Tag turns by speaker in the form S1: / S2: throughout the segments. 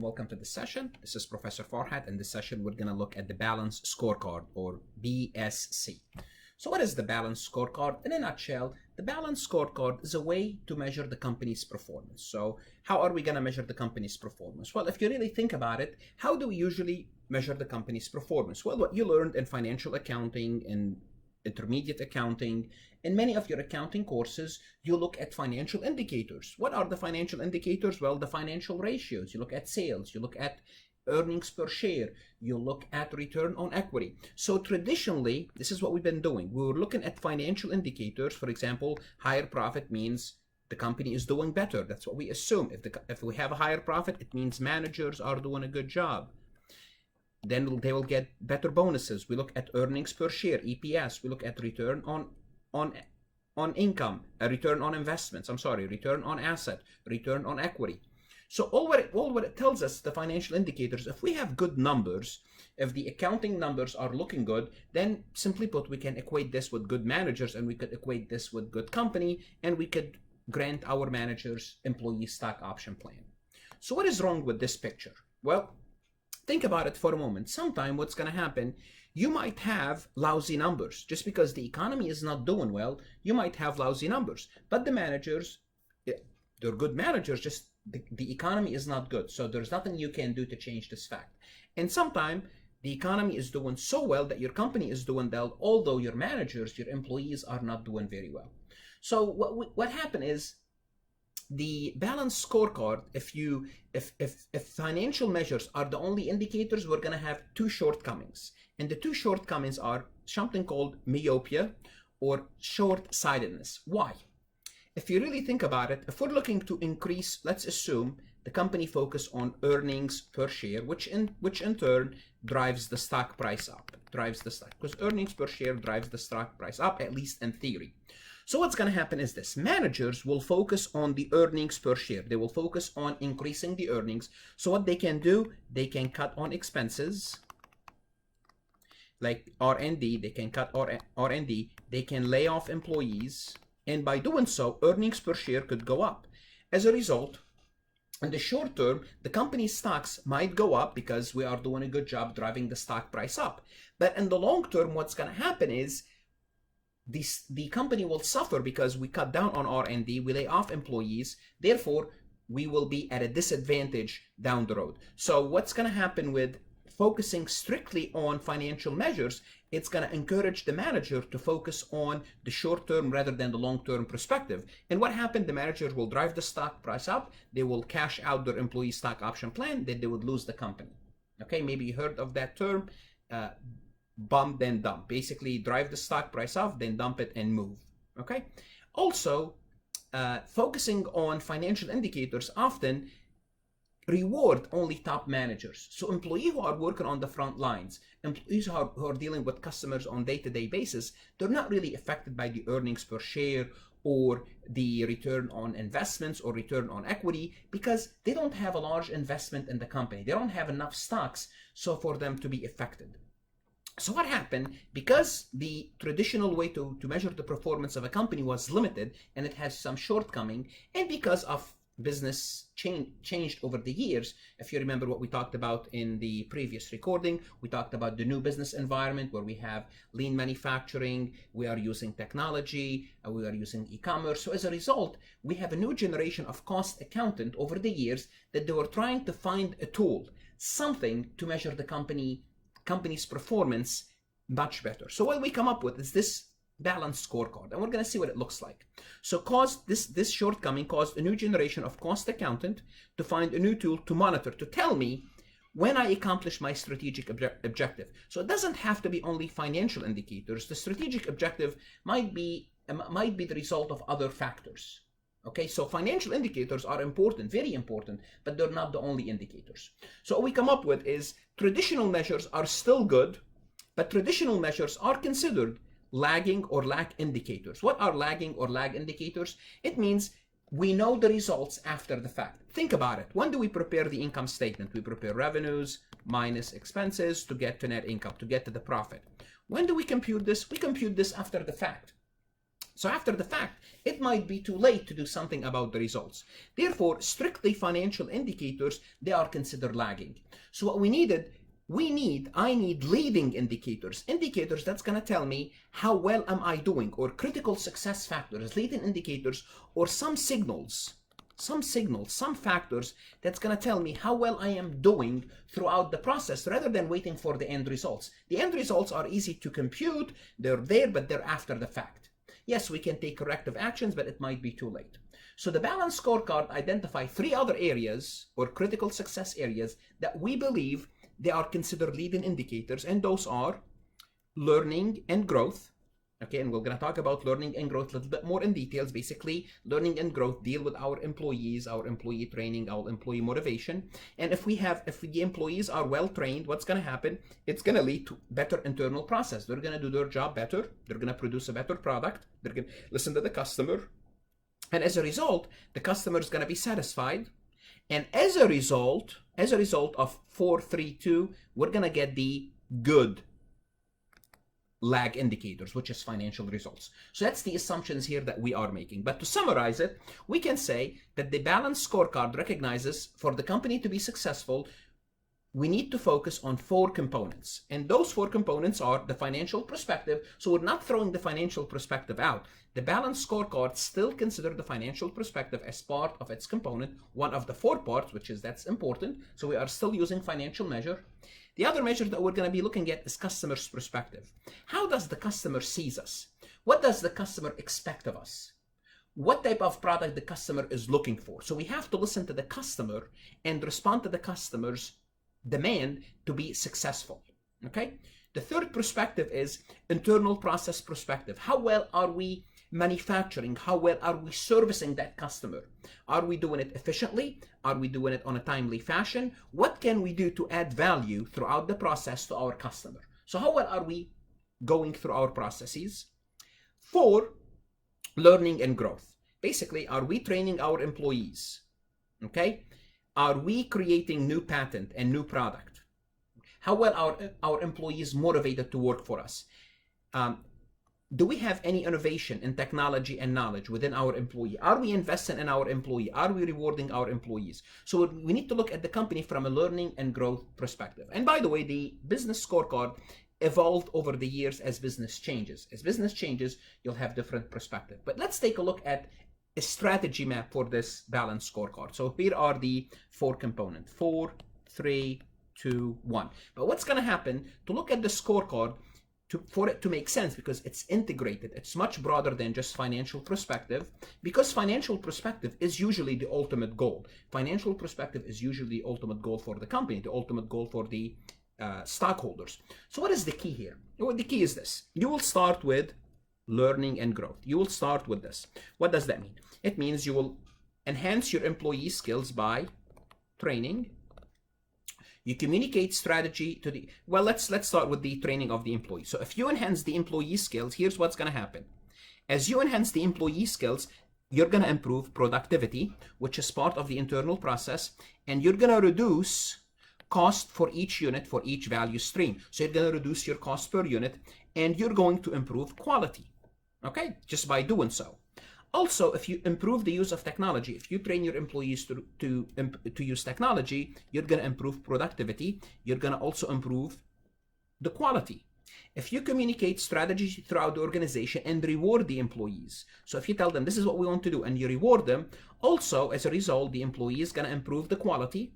S1: Welcome to the session. This is Professor Farhat. In this session, we're going to look at the Balance Scorecard, or BSC. So what is the Balance Scorecard? In a nutshell, the Balance Scorecard is a way to measure the company's performance. So how are we going to measure the company's performance? Well, if you really think about it, how do we usually measure the company's performance? Well, what you learned in financial accounting and intermediate accounting, in many of your accounting courses, you look at financial indicators. What are the financial indicators? Well, the financial ratios. You look at sales, you look at earnings per share, you look at return on equity. So traditionally, this is what we've been doing. We were looking at financial indicators. For example, higher profit means the company is doing better. That's what we assume. If we have a higher profit, it means managers are doing a good job. Then they will get better bonuses. We look at earnings per share, EPS. We look at return on income, return on investments. Return on asset, return on equity. So all what it tells us, the financial indicators, if we have good numbers, if the accounting numbers are looking good, then simply put, we can equate this with good managers, and we could equate this with good company, and we could grant our managers employee stock option plan. So what is wrong with this picture? Well, think about it for a moment. Sometime what's going to happen, you might have lousy numbers. Just because the economy is not doing well, you might have lousy numbers. But the managers, they're good managers, just the economy is not good. So there's nothing you can do to change this fact. And sometime the economy is doing so well that your company is doing well, although your managers, your employees are not doing very well. So what happened is, the balance scorecard, if financial measures are the only indicators, we're going to have two shortcomings. And the two shortcomings are something called myopia or short-sightedness. Why? If you really think about it, if we're looking to increase, let's assume the company focus on earnings per share, which in turn drives the stock price up, because earnings per share drives the stock price up, at least in theory. So what's going to happen is this: managers will focus on the earnings per share. They will focus on increasing the earnings. So what they can do, they can cut on expenses like R&D. They can cut R&D. They can lay off employees. And by doing so, earnings per share could go up. As a result, in the short term, the company's stocks might go up because we are doing a good job driving the stock price up. But in the long term, what's going to happen is the company will suffer because we cut down on R&D, we lay off employees, therefore we will be at a disadvantage down the road. So what's going to happen with focusing strictly on financial measures, it's going to encourage the manager to focus on the short term rather than the long term perspective. And what happened, the manager will drive the stock price up, they will cash out their employee stock option plan, then they would lose the company. Okay, maybe you heard of that term, bump then dump. Basically drive the stock price up, then dump it and move. Okay. Also, focusing on financial indicators often reward only top managers. So employees who are working on the front lines, employees who are dealing with customers on day-to-day basis, they're not really affected by the earnings per share or the return on investments or return on equity, because they don't have a large investment in the company. They don't have enough stocks so for them to be affected. So what happened, because the traditional way to measure the performance of a company was limited and it has some shortcoming, and because of business changed over the years, if you remember what we talked about in the previous recording, we talked about the new business environment where we have lean manufacturing, we are using technology, we are using e-commerce. So as a result, we have a new generation of cost accountant over the years that they were trying to find a tool, something to measure the company's performance much better. So what we come up with is this balanced scorecard, and we're going to see what it looks like. So this shortcoming caused a new generation of cost accountant to find a new tool to monitor, to tell me when I accomplish my strategic objective. So it doesn't have to be only financial indicators. The strategic objective might be the result of other factors. Okay, so financial indicators are important, very important, but they're not the only indicators. So what we come up with is traditional measures are still good, but traditional measures are considered lagging or lag indicators. What are lagging or lag indicators? It means we know the results after the fact. Think about it. When do we prepare the income statement? We prepare revenues minus expenses to get to net income, to get to the profit. When do we compute this? We compute this after the fact. So after the fact, it might be too late to do something about the results. Therefore, strictly financial indicators, they are considered lagging. So what I need leading indicators, indicators that's going to tell me how well am I doing, or critical success factors, leading indicators, or some signals, some factors that's going to tell me how well I am doing throughout the process, rather than waiting for the end results. The end results are easy to compute, they're there, but they're after the fact. Yes, we can take corrective actions, but it might be too late. So the balanced scorecard identifies 3 other areas, or critical success areas, that we believe they are considered leading indicators, and those are learning and growth. Okay, and we're going to talk about learning and growth a little bit more in details. Basically, learning and growth deal with our employees, our employee training, our employee motivation. And if the employees are well trained, what's going to happen? It's going to lead to better internal process. They're going to do their job better. They're going to produce a better product. They're going to listen to the customer. And as a result, the customer is going to be satisfied. And as a result of 4, 3, 2, we're going to get the good lag indicators, which is financial results. So that's the assumptions here that we are making. But to summarize it, we can say that the balanced scorecard recognizes for the company to be successful, we need to focus on 4 components. And those 4 components are the financial perspective. So we're not throwing the financial perspective out. The balanced scorecard still consider the financial perspective as part of its component, one of the 4 parts, that's important. So we are still using financial measure. The other measure that we're going to be looking at is customer's perspective. How does the customer sees us? What does the customer expect of us? What type of product the customer is looking for? So we have to listen to the customer and respond to the customer's demand to be successful. Okay? The third perspective is internal process perspective. How well are we manufacturing? How well are we servicing that customer? Are we doing it efficiently? Are we doing it on a timely fashion? What can we do to add value throughout the process to our customer? So how well are we going through our processes? 4, learning and growth. Basically, are we training our employees? Okay? Are we creating new patent and new product? How well are our employees motivated to work for us? Do we have any innovation in technology and knowledge within our employee? Are we investing in our employee? Are we rewarding our employees? So we need to look at the company from a learning and growth perspective. And by the way, the business scorecard evolved over the years as business changes. As business changes, you'll have different perspective. But let's take a look at a strategy map for this balanced scorecard. So here are the 4 components: 4, 3, 2, 1. But what's going to happen to look at the scorecard for it to make sense, because it's integrated, it's much broader than just financial perspective, because financial perspective is usually the ultimate goal. Financial perspective is usually the ultimate goal for the company, the ultimate goal for the stockholders. So what is the key here? Well, the key is this. You will start with learning and growth. You will start with this. What does that mean? It means you will enhance your employee skills by training. You communicate strategy to the, well, let's start with the training of the employee. So if you enhance the employee skills, here's what's going to happen. As you enhance the employee skills, you're going to improve productivity, which is part of the internal process, and you're going to reduce cost for each unit, for each value stream. So you're going to reduce your cost per unit, and you're going to improve quality, okay, just by doing so. Also, if you improve the use of technology, if you train your employees to use technology, you're going to improve productivity. You're going to also improve the quality. If you communicate strategy throughout the organization and reward the employees, so if you tell them this is what we want to do and you reward them, also as a result, the employee is going to improve the quality.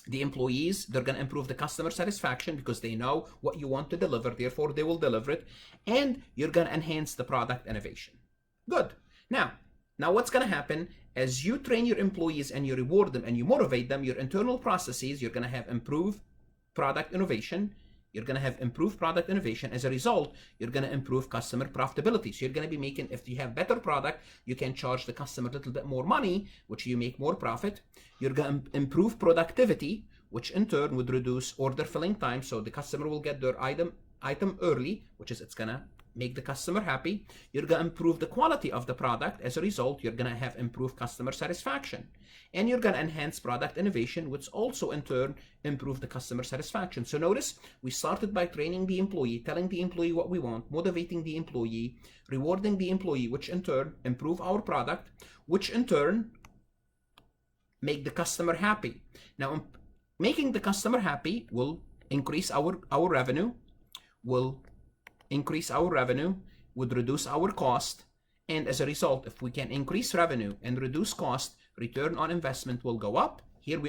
S1: The employees, they're going to improve the customer satisfaction because they know what you want to deliver, therefore they will deliver it, and you're going to enhance the product innovation. Good. Now what's going to happen as you train your employees and you reward them and you motivate them, your internal processes, you're going to have improved product innovation. You're going to have improved product innovation. As a result, you're going to improve customer profitability. So you're going to be making, if you have better product, you can charge the customer a little bit more money, which you make more profit. You're going to improve productivity, which in turn would reduce order filling time. So the customer will get their item early, which is it's going to make the customer happy. You're gonna improve the quality of the product. As a result, you're gonna have improved customer satisfaction. And you're gonna enhance product innovation, which also in turn improve the customer satisfaction. So notice, we started by training the employee, telling the employee what we want, motivating the employee, rewarding the employee, which in turn improve our product, which in turn make the customer happy. Now, making the customer happy will increase our revenue, would reduce our cost, and as a result, if we can increase revenue and reduce cost, return on investment will go up. Here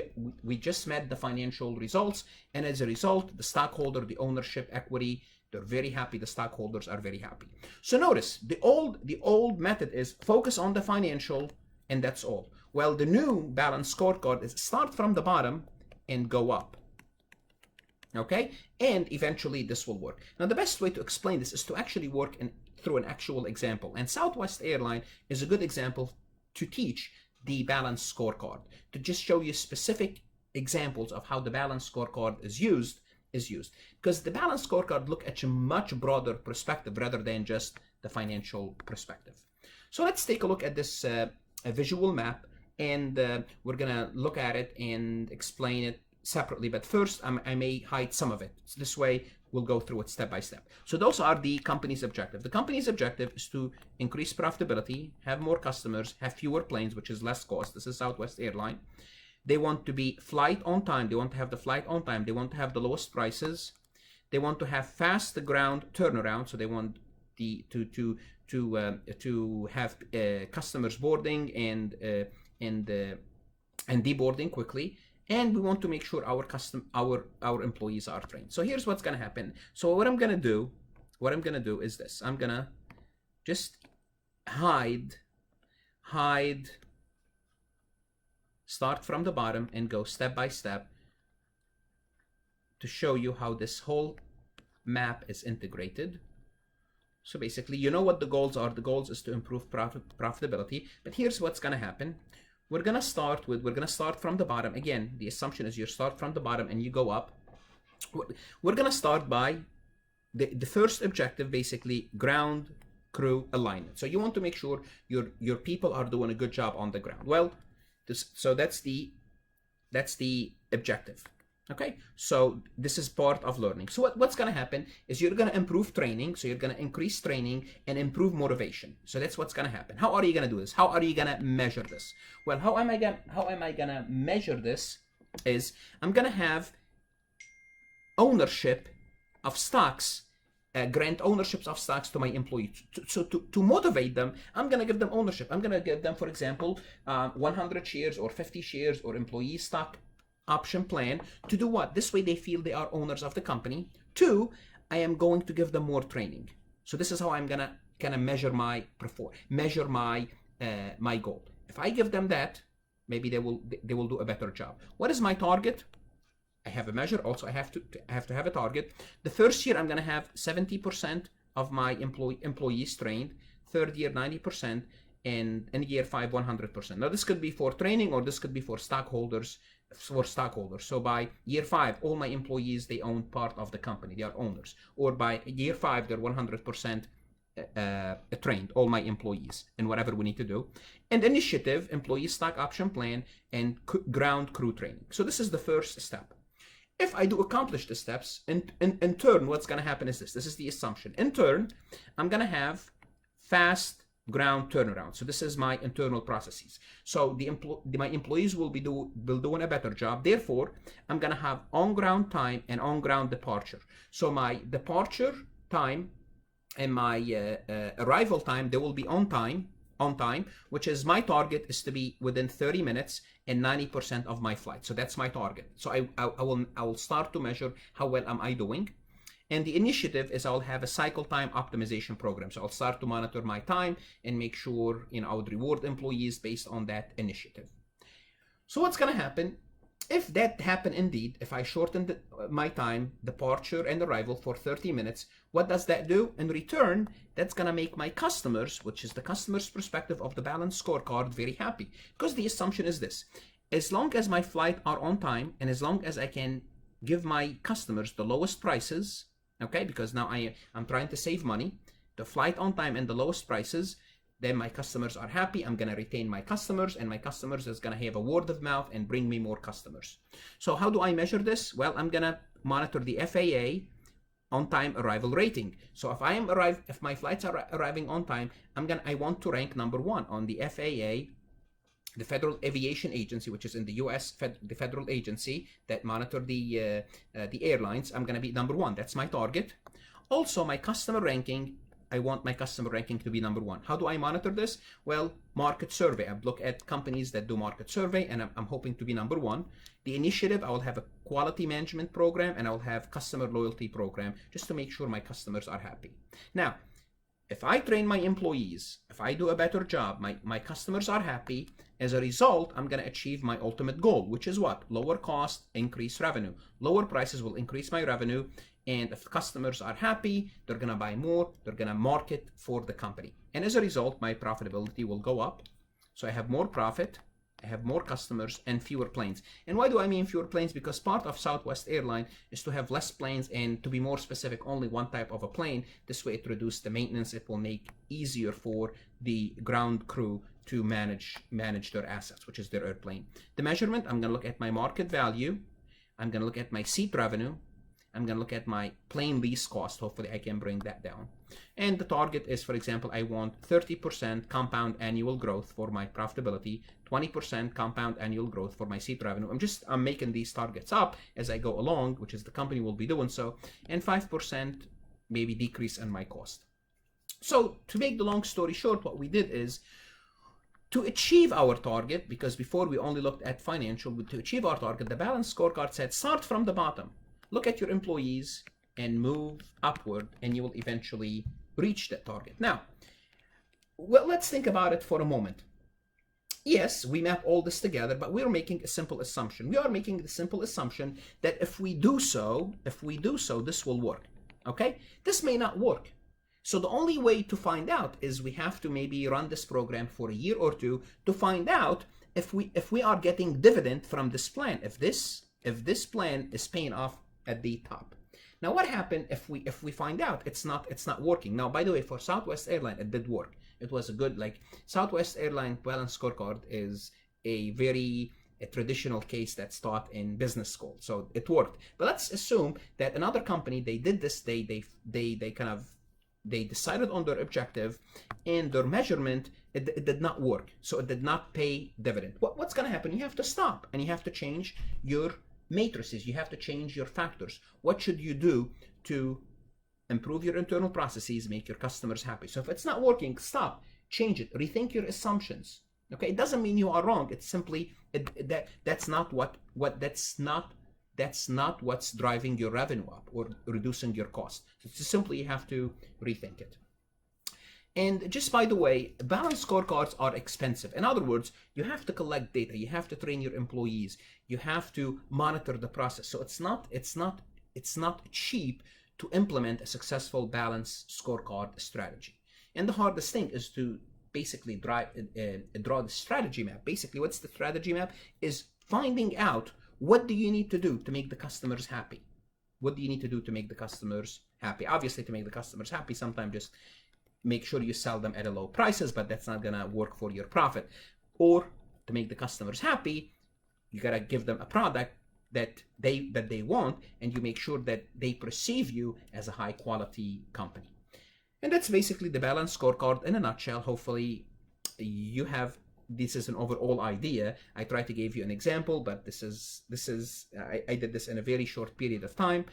S1: we just met the financial results, and as a result, the stockholder, the ownership equity, they're very happy. The stockholders are very happy. So notice, the old method is focus on the financial, and that's all. Well, the new balanced scorecard is start from the bottom and go up. Okay, and eventually this will work. Now, the best way to explain this is to actually work through an actual example, and Southwest Airline is a good example to teach the balanced scorecard, to just show you specific examples of how the balanced scorecard is used, because the balanced scorecard look at a much broader perspective rather than just the financial perspective. So let's take a look at this a visual map, and we're gonna look at it and explain it separately, but first I may hide some of it. So this way we'll go through it step by step. So those are the company's objective. The company's objective is to increase profitability, have more customers, have fewer planes, which is less cost. This is Southwest Airline. They want to be flight on time. They want to have the flight on time. They want to have the lowest prices. They want to have fast ground turnaround. So they want to have customers boarding and deboarding quickly. And we want to make sure our employees are trained. So here's what's gonna happen. So what I'm gonna do is this. I'm gonna just hide, start from the bottom and go step by step to show you how this whole map is integrated. So basically, you know what the goals are. The goals is to improve profitability. But here's what's gonna happen. We're gonna start from the bottom. Again, the assumption is you start from the bottom and you go up. We're gonna start by the first objective, basically ground crew alignment. So you want to make sure your people are doing a good job on the ground. Well, so that's the objective. Okay, so this is part of learning. So what's going to happen is you're going to improve training. So you're going to increase training and improve motivation. So that's what's going to happen. How are you going to do this? How are you going to measure this? Well, how am I going to measure this is I'm going to have ownership of stocks, grant ownerships of stocks to my employees. So to motivate them, I'm going to give them ownership. I'm going to give them, for example, 100 shares or 50 shares or employee stock option plan. To do what? This way they feel they are owners of the company. 2, I am going to give them more training. So this is how I'm gonna measure my my goal. If I give them that, maybe they will do a better job. What is my target? I have a measure. Also, I have to have a target. The first year I'm gonna have 70% of my employees trained. Third year 90%, and in year 5 100%. Now this could be for training, or this could be for stockholders. So by year 5, all my employees, they own part of the company, they are owners. Or by year 5, they're 100% trained, all my employees, in whatever we need to do. And initiative, employee stock option plan, and ground crew training. So this is the first step. If I do accomplish the steps, in turn, what's going to happen is this. This is the assumption. In turn, I'm going to have fast ground turnaround. So this is my internal processes. So my employees will be doing a better job. Therefore, I'm gonna have on-ground time and on-ground departure. So my departure time and my arrival time, they will be on time, which is my target is to be within 30 minutes and 90% of my flight. So that's my target. So I will start to measure how well am I doing. And the initiative is I'll have a cycle time optimization program. So I'll start to monitor my time and make sure, I would reward employees based on that initiative. So what's going to happen? If that happened indeed, if I shortened my time, departure and arrival for 30 minutes, what does that do? In return, that's going to make my customers, which is the customer's perspective of the balanced scorecard, very happy. Because the assumption is this. As long as my flights are on time and as long as I can give my customers the lowest prices, okay, because now I'm trying to save money. the flight on time and the lowest prices, then my customers are happy. I'm going to retain my customers, and my customers is going to have a word of mouth and bring me more customers. So how do I measure this? Well, I'm going to monitor the FAA on-time arrival rating. So if my flights are arriving on time, I want to rank number 1 on the FAA, the Federal Aviation Agency, which is in the U.S., the federal agency that monitor the airlines. I'm going to be number 1. That's my target. Also, my customer ranking, I want my customer ranking to be number 1. How do I monitor this? Well, market survey. I look at companies that do market survey, and I'm hoping to be number 1. The initiative, I will have a quality management program, and I will have customer loyalty program, just to make sure my customers are happy. Now, if I train my employees, if I do a better job, my customers are happy. As a result, I'm going to achieve my ultimate goal, which is what? Lower cost, increase revenue. Lower prices will increase my revenue. And if customers are happy, they're going to buy more, they're going to market for the company. And as a result, my profitability will go up. So I have more profit, I have more customers, and fewer planes. And why do I mean fewer planes? Because part of Southwest Airline is to have less planes, and to be more specific, only one type of a plane. This way it reduces the maintenance. It will make easier for the ground crew to manage their assets, which is their airplane. The measurement, I'm going to look at my market value. I'm going to look at my seat revenue. I'm going to look at my plane lease cost. Hopefully I can bring that down. And the target is, for example, I want 30% compound annual growth for my profitability, 20% compound annual growth for my seat revenue. I'm making these targets up as I go along, which is the company will be doing so, and 5% maybe decrease in my cost. So to make the long story short, what we did is, to achieve our target, because before we only looked at financial, but to achieve our target, the balance scorecard said, start from the bottom. Look at your employees and move upward, and you will eventually reach that target. Now, well, let's think about it for a moment. Yes, we map all this together, but we're making a simple assumption. We are making the simple assumption that if we do so, this will work. Okay? This may not work. So the only way to find out is we have to maybe run this program for a year or two to find out if we are getting dividend from this plan, if this plan is paying off at the top. Now, what happened if we find out it's not working? Now, by the way, for Southwest Airline, it did work. It was a good, like, Southwest Airline balance scorecard is a very traditional case that's taught in business school, so it worked. But let's assume that another company, they did this, they decided on their objective, and their measurement, it did not work, so it did not pay dividend. What's going to happen? You have to stop, and you have to change your matrices. You have to change your factors. What should you do to improve your internal processes, make your customers happy? So if it's not working, stop, change it, rethink your assumptions. Okay, it doesn't mean you are wrong. It's simply that's not what's driving your revenue up or reducing your cost. So it's simply you have to rethink it. And just by the way, balance scorecards are expensive. In other words, you have to collect data, you have to train your employees, you have to monitor the process. So it's not cheap to implement a successful balance scorecard strategy. And the hardest thing is to basically draw the strategy map. Basically, what's the strategy map? Is finding out what do you need to do to make the customers happy. What do you need to do to make the customers happy? Obviously, to make the customers happy, sometimes just make sure you sell them at a low prices, but that's not gonna work for your profit. Or to make the customers happy, you gotta give them a product that they want, and you make sure that they perceive you as a high quality company. And that's basically the balance scorecard in a nutshell. Hopefully this is an overall idea. I tried to give you an example, but I did this in a very short period of time.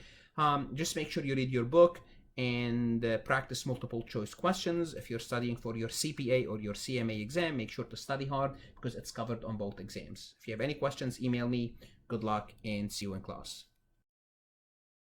S1: Just make sure you read your book and practice multiple choice questions. If you're studying for your CPA or your CMA exam, make sure to study hard because it's covered on both exams. If you have any questions, email me. Good luck and see you in class.